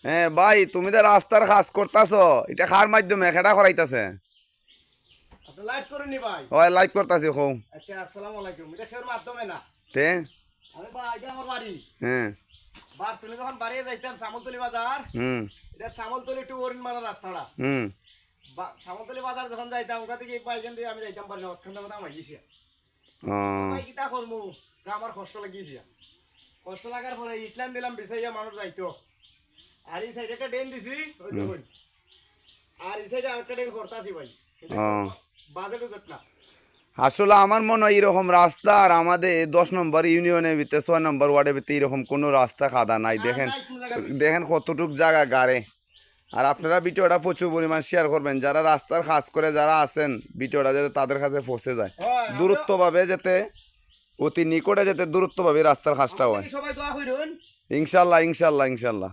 হ্যাঁ ভাই, তুমি তো রাস্তার কাজ করতাছো, এটা কার মাধ্যমে খেটা করাইতাছে? আপনি লাইভ করেননি ভাই? ওই লাইভ করতাছি কও। আচ্ছা, আসসালামু আলাইকুম। এটা খের মাধ্যমে না। তে আমি ভাই, এটা আমার বাড়ি। হ্যাঁ। বার তুমি যখন বাড়ি যাইতাম সামলতলি বাজার, হুম এটা সামলতলি টু ওরিনমারা রাস্তাটা। হুম। সামলতলি বাজার যখন যাইতাম ওখান থেকে এই বাইকেন দিয়ে আমি যাইতাম পারি না, অত্যন্ত কথা আমার গেছি। ও ভাই কিতা করবো, আমার কষ্ট লাগিয়েছি। কষ্ট লাগার পরে ইটলান দিলাম বিছাইয়া মানুষ যাইতো। আর এই সাইডে একটা ড্রেন দিছি, ওই দেখুন। আর এই সাইডে আরেকটা ড্রেন করতাছি ভাই। ও বাজেট উজট না। আসলে আমার মনে হয় এরকম রাস্তা আর আমাদের 10 নম্বর ইউনিয়নের ভিতরে 6 নম্বর ওয়ার্ডের ভিতরে এরকম কোনো রাস্তা খাদা নাই। দেখেন নাই কোনো জায়গা। দেখেন কতটুক জায়গা গাড়ে। আর আপনারা ভিডিওটা প্রচুর পরিমাণ শেয়ার করবেন, যারা রাস্তার কাজ করে যারা আছেন, ভিডিওটা যাতে তাদের কাছে পৌঁছে যায়, দূরত্বভাবে যাতে অতি নিকটে যাতে দূরত্বভাবে রাস্তার কাজটা হয়। সবাই দোয়া করুন। ইনশাল্লাহ ইনশাল্লাহ ইনশাল্লাহ।